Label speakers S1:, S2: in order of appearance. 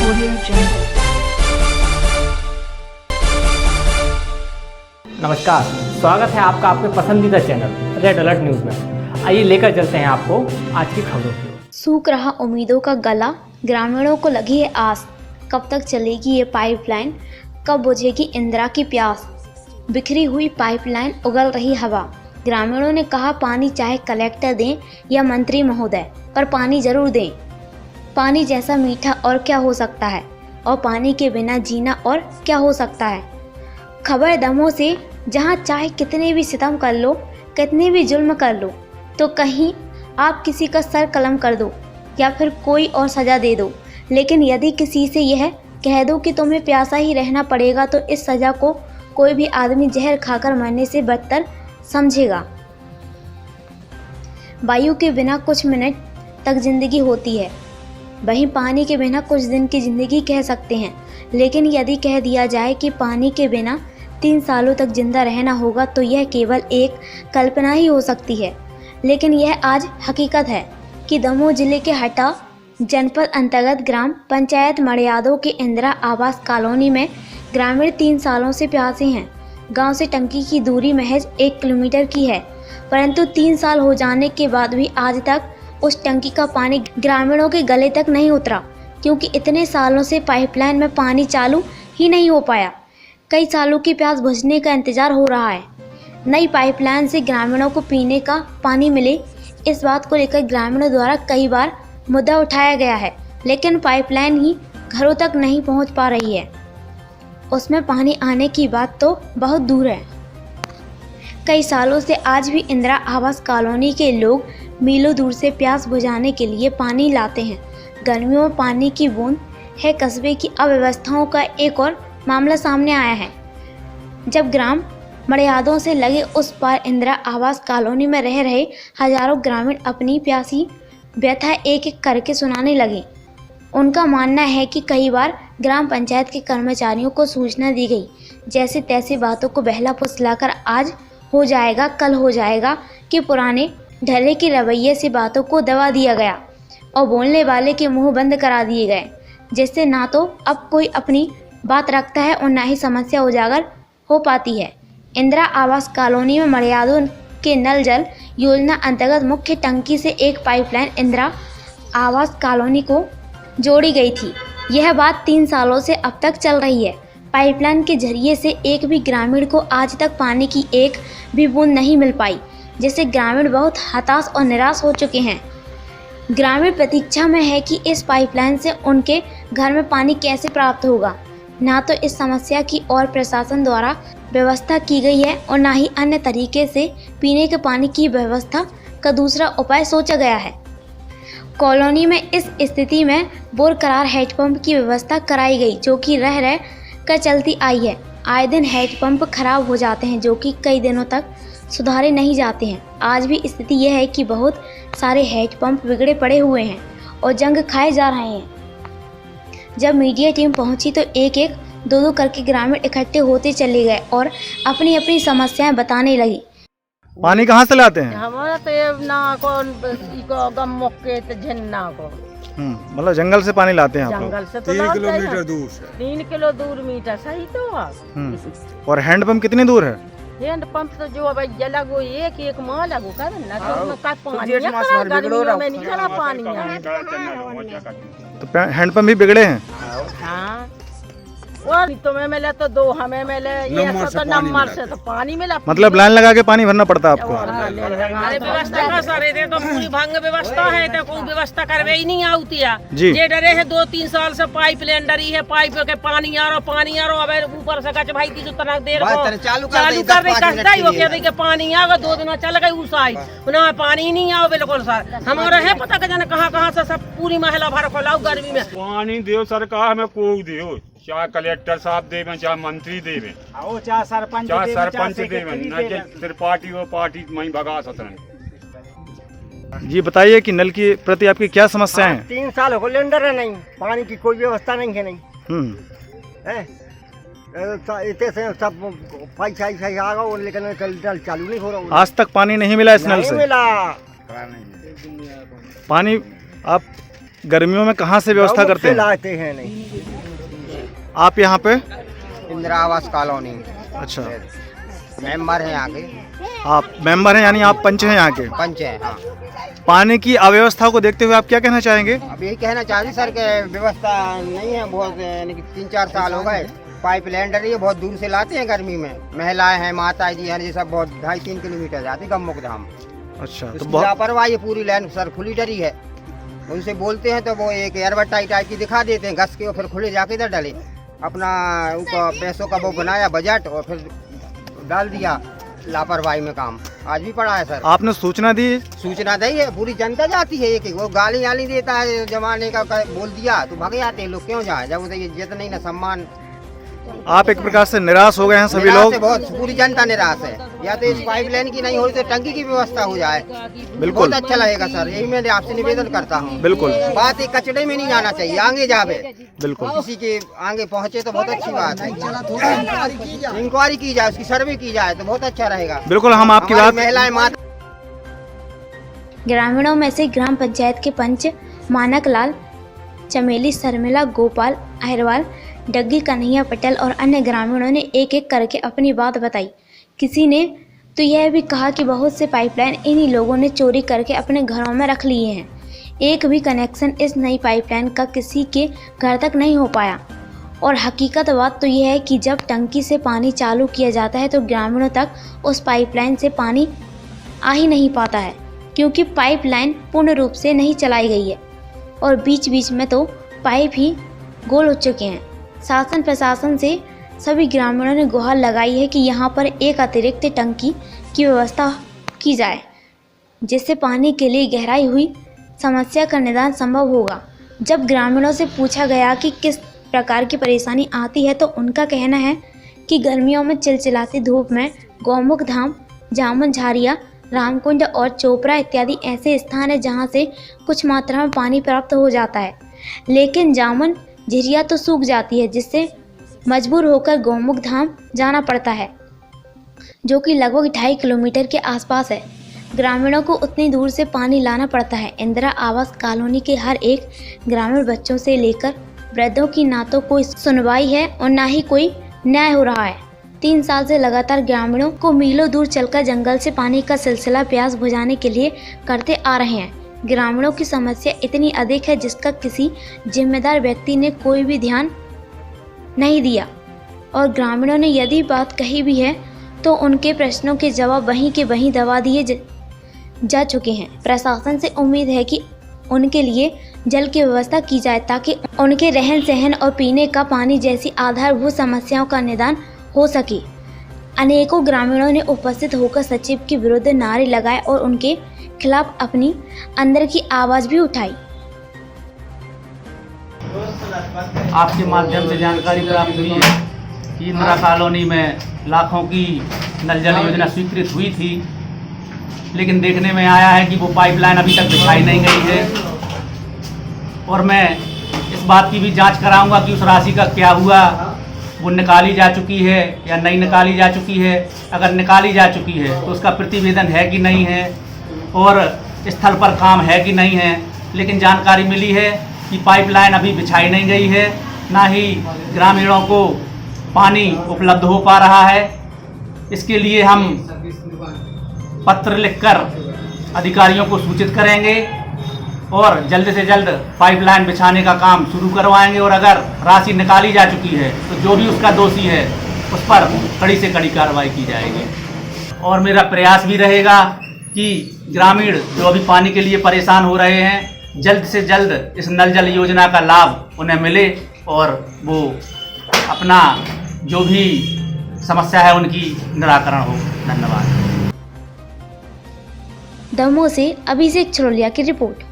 S1: Audio Jungle.
S2: नमस्कार, स्वागत है आपका आपके पसंदीदा चैनल रेड अलर्ट न्यूज़ में। आइए लेकर चलते हैं आपको आज की खबरों की ओर।
S3: सूख रहा उम्मीदों का गला, ग्रामीणों को लगी है आस। कब तक चलेगी ये पाइपलाइन, कब बुझेगी इंदिरा की प्यास। बिखरी हुई पाइपलाइन, उगल रही हवा। ग्रामीणों ने कहा पानी चाहे कलेक्टर दें या मंत्री महोदय, पर पानी जरूर दें। पानी जैसा मीठा और क्या हो सकता है, और पानी के बिना जीना और क्या हो सकता है। खबर दमों से, जहाँ चाहे कितने भी सितम कर लो, कितने भी जुल्म कर लो, तो कहीं आप किसी का सर कलम कर दो या फिर कोई और सज़ा दे दो, लेकिन यदि किसी से यह कह दो कि तुम्हें प्यासा ही रहना पड़ेगा, तो इस सज़ा को कोई भी आदमी जहर खाकर मरने से बदतर समझेगा। वायु के बिना कुछ मिनट तक जिंदगी होती है, वहीं पानी के बिना कुछ दिन की जिंदगी कह सकते हैं। लेकिन यदि कह दिया जाए कि पानी के बिना 3 सालों तक जिंदा रहना होगा, तो यह केवल एक कल्पना ही हो सकती है। लेकिन यह आज हकीकत है कि दमोह जिले के हटा जनपद अंतर्गत ग्राम पंचायत मड़ियादों के इंदिरा आवास कॉलोनी में ग्रामीण 3 सालों से प्यासे हैं। गांव से टंकी की दूरी महज 1 किलोमीटर की है, परंतु 3 साल हो जाने के बाद भी आज तक उस टंकी का पानी ग्रामीणों के गले तक नहीं उतरा, क्योंकि इतने सालों से पाइपलाइन में पानी चालू ही नहीं हो पाया। कई सालों की प्यास बुझने का इंतजार हो रहा है। नई पाइपलाइन से ग्रामीणों को पीने का पानी मिले, इस बात को लेकर ग्रामीणों द्वारा कई बार मुद्दा उठाया गया है, लेकिन पाइपलाइन ही घरों तक नहीं पहुंच पा रही है। उसमें पानी आने की बात तो बहुत दूर है। कई सालों से आज भी इंदिरा आवास कॉलोनी के लोग मीलों दूर से प्यास बुझाने के लिए पानी लाते हैं। गर्मियों में पानी की बूंद है। कस्बे की अव्यवस्थाओं का एक और मामला सामने आया है, जब ग्राम मड़ियादों से लगे उस पार इंदिरा आवास कॉलोनी में रह रहे हजारों ग्रामीण अपनी प्यासी व्यथा एक एक करके सुनाने लगे। उनका मानना है कि कई बार ग्राम पंचायत के कर्मचारियों को सूचना दी गई, जैसे तैसे बातों को बहला फुसलाकर आज हो जाएगा कल हो जाएगा कि पुराने ढले के रवैये से बातों को दबा दिया गया और बोलने वाले के मुंह बंद करा दिए गए, जिससे ना तो अब कोई अपनी बात रखता है और ना ही समस्या उजागर हो पाती है। इंदिरा आवास कॉलोनी में मड़ियादों के नल जल योजना अंतर्गत मुख्य टंकी से एक पाइपलाइन इंदिरा आवास कॉलोनी को जोड़ी गई थी। यह बात 3 सालों से अब तक चल रही है। पाइपलाइन के जरिए से एक भी ग्रामीण को आज तक पानी की एक भी बूंद नहीं मिल पाई, जिससे ग्रामीण बहुत हताश और निराश हो चुके हैं। ग्रामीण प्रतीक्षा में है कि इस पाइपलाइन से उनके घर में पानी कैसे प्राप्त होगा। ना तो इस समस्या की और प्रशासन द्वारा व्यवस्था की गई है और ना ही अन्य तरीके से पीने के पानी की व्यवस्था का दूसरा उपाय सोचा गया है। कॉलोनी में इस स्थिति में बोर करार हैंडपंप की व्यवस्था कराई गई, जो कि रह कर चलती आई है। आए दिन हैंडपंप खराब हो जाते हैं, जो कि कई दिनों तक सुधारे नहीं जाते हैं। आज भी स्थिति यह है कि बहुत सारे हैंडपंप बिगड़े पड़े हुए हैं और जंग खाए जा रहे हैं। जब मीडिया टीम पहुंची तो एक एक दो दो करके ग्रामीण इकट्ठे होते चले गए और अपनी अपनी समस्याएं बताने लगी।
S4: पानी कहाँ से लाते हैं?
S5: हमारा तो ये ना को गम मौके तो झन्ना को
S4: मतलब जंगल से पानी लाते हैं आप लोग?
S5: जंगल से तो
S6: 3 किलोमीटर दूर से।
S5: 3 किलो दूर मीटर सही तो है।
S4: और हैंडपंप कितनी दूर है?
S5: हैंड पंप तो जो अब लगो एक माह लगो कर ना, तो का पानी
S6: जेठ मास भर बिगड़ो
S5: गर्मी में नहीं चला पानी
S4: तो हैंडपंप भी बिगड़े हैं।
S5: हाँ, और तो में मिले तो 2 हमें मिले, ये तो नंबर से तो पानी मिला।
S4: मतलब लाइन लगा के पानी भरना पड़ता है आपको?
S5: अरे व्यवस्था का सारे दे तो पूरी भंग व्यवस्था है, तो कोई व्यवस्था करवे ही नहीं आती है
S4: जी।
S5: ये डरे है 2-3 साल से पाइप लाइन डरी है, पाइप के पानी आ रहा अब ऊपर से कच भाई की जो तना देर को चालू कर दे करता ही वो कह दे कि पानी आगा 2 दिन चल गई उस आई ना पानी नहीं आओ बिल्कुल सर। हमारा है पता का जाने कहाँ से सब पूरी महिला भर को लाओ गर्मी में
S6: पानी दियो सरकार हमें कोई दियो, चाहे कलेक्टर साहब देवे चाहे मंत्री देवे
S7: चाहे सरपंच
S6: देवे, न कि सिर्फ पार्टी वो पार्टी वहीं भगा सकते।
S4: जी बताइए कि नल की प्रति आपकी क्या समस्याएं हैं?
S7: 3 साल हो लेंडर है, नहीं पानी की कोई व्यवस्था नहीं है, नहीं है। इतने से सब पैसा आ गया, लेकिन कल चालू नहीं हो रहा।
S4: आज तक पानी नहीं मिला इस नल से?
S7: मिला
S4: पानी आप गर्मियों में कहाँ से व्यवस्था करते हैं?
S7: लाते हैं नहीं।
S4: आप यहाँ पे
S1: इंदिरा आवास कॉलोनी
S4: अच्छा
S1: मेंबर हैं यहाँ के।
S4: आप मेंबर हैं, यानी आप पंच हैं यहाँ के?
S1: पंच हैं, हाँ।
S4: पानी की अव्यवस्था को देखते हुए आप क्या कहना चाहेंगे?
S1: अब यही कहना चाहते सर के व्यवस्था नहीं है, बहुत यानी कि 3-4 साल हो गए। पाइप लाइन डली है, बहुत दूर से लाते हैं गर्मी में। महिलाएं हैं, माता जी हैं, ये सब बहुत 2.5-3 किलोमीटर जाती गम्मुख धाम।
S4: अच्छा, तो
S1: तो
S4: बहुत
S1: लापरवाही पूरी लाइन सर खुली डरी है। उनसे बोलते हैं तो वो एक एयरबटाई टाइप की दिखा देते हैं घस के, और फिर खुले जाके इधर डले। अपना उनका पैसों का वो बनाया बजट और फिर डाल दिया लापरवाही में काम। आज भी पड़ा है सर।
S4: आपने सूचना दी?
S1: सूचना दी है, पूरी जनता जाती है। एक वो गाली गाली देता है, जमाने का बोल दिया तो भाग जाते हैं लोग। क्यों जाए जब उसे इज्जत नहीं ना सम्मान।
S4: आप एक प्रकार से निराश हो गए हैं सभी
S1: निराश
S4: लोग?
S1: है, बहुत पूरी जनता निराश है। या तो इस पाइपलाइन की नहीं हो रही तो टंकी की व्यवस्था हो जाए,
S4: बिल्कुल
S1: बहुत अच्छा लगेगा सर। यही मैं आपसे निवेदन करता हूँ।
S4: बिल्कुल
S1: बात एक कचड़े में नहीं जाना चाहिए, आगे जावे।
S4: बिल्कुल
S1: किसी के आगे पहुँचे तो बहुत अच्छी बात है। इंक्वायरी की जाए, उसकी सर्वे की जाए तो बहुत अच्छा रहेगा।
S4: बिल्कुल, हम आपकी
S1: हमारी
S4: बात
S1: महिलाएं माता
S3: ग्रामीणों में से ग्राम पंचायत के पंच मानक लाल, चमेली शर्मिला, गोपाल अहिरवाल, डग्गी कन्हैया पटेल और अन्य ग्रामीणों ने एक एक करके अपनी बात बताई। किसी ने तो यह भी कहा कि बहुत से पाइपलाइन इन्हीं लोगों ने चोरी करके अपने घरों में रख लिए हैं। एक भी कनेक्शन इस नई पाइपलाइन का किसी के घर तक नहीं हो पाया। और हकीकत बात तो यह है कि जब टंकी से पानी चालू किया जाता है तो ग्रामीणों तक उस पाइपलाइन से पानी आ ही नहीं पाता है, क्योंकि पाइपलाइन पूर्ण रूप से नहीं चलाई गई है और बीच बीच में तो पाइप ही गोल हो चुके हैं। शासन प्रशासन से सभी ग्रामीणों ने गुहार लगाई है कि यहाँ पर एक अतिरिक्त टंकी की व्यवस्था की जाए, जिससे पानी के लिए गहराई हुई समस्या का निदान संभव होगा। जब ग्रामीणों से पूछा गया कि किस प्रकार की परेशानी आती है तो उनका कहना है कि गर्मियों में चिलचिलाती धूप में गौमुख धाम, जामुन झारिया, रामकुंड और चोपड़ा इत्यादि ऐसे स्थान है जहाँ से कुछ मात्रा में पानी प्राप्त हो जाता है, लेकिन जामुन झिरिया तो सूख जाती है, जिससे मजबूर होकर गौमुख धाम जाना पड़ता है, जो कि लगभग 2.5 किलोमीटर के आसपास है। ग्रामीणों को उतनी दूर से पानी लाना पड़ता है। इंदिरा आवास कॉलोनी के हर एक ग्रामीण बच्चों से लेकर वृद्धों की ना तो कोई सुनवाई है और ना ही कोई न्याय हो रहा है। 3 साल से लगातार ग्रामीणों को मीलों दूर चलकर जंगल से पानी का सिलसिला प्यास बुझाने के लिए करते आ रहे हैं। ग्रामीणों की समस्या इतनी अधिक है जिसका किसी जिम्मेदार व्यक्ति ने कोई भी ध्यान नहीं दिया, और ग्रामीणों ने यदि बात कही भी है तो उनके प्रश्नों के जवाब वहीं के वहीं दबा दिए जा चुके हैं। प्रशासन से उम्मीद है कि उनके लिए जल की व्यवस्था की जाए ताकि उनके रहन सहन और पीने का पानी जैसी आधारभूत समस्याओं का निदान हो सके। अनेकों ग्रामीणों ने उपस्थित होकर सचिव के विरुद्ध नारे लगाए और उनके खिलाफ अपनी अंदर की आवाज़ भी उठाई।
S8: आपके माध्यम से जानकारी प्राप्त हुई है कि इंदिरा कॉलोनी में लाखों की नल जल योजना स्वीकृत हुई थी, लेकिन देखने में आया है कि वो पाइपलाइन अभी तक बिछाई नहीं गई है। और मैं इस बात की भी जांच कराऊंगा कि उस राशि का क्या हुआ, वो निकाली जा चुकी है या नहीं निकाली जा चुकी है। अगर निकाली जा चुकी है तो उसका प्रतिवेदन है कि नहीं है और स्थल पर काम है कि नहीं है। लेकिन जानकारी मिली है कि पाइपलाइन अभी बिछाई नहीं गई है, ना ही ग्रामीणों को पानी उपलब्ध हो पा रहा है। इसके लिए हम पत्र लिखकर अधिकारियों को सूचित करेंगे और जल्द से जल्द पाइपलाइन बिछाने का काम शुरू करवाएंगे। और अगर राशि निकाली जा चुकी है तो जो भी उसका दोषी है उस पर कड़ी से कड़ी कार्रवाई की जाएगी। और मेरा प्रयास भी रहेगा कि ग्रामीण जो अभी पानी के लिए परेशान हो रहे हैं, जल्द से जल्द इस नल जल योजना का लाभ उन्हें मिले और वो अपना जो भी समस्या है उनकी निराकरण हो। धन्यवाद।
S3: दमोह से अभिषेक छरोलिया की रिपोर्ट।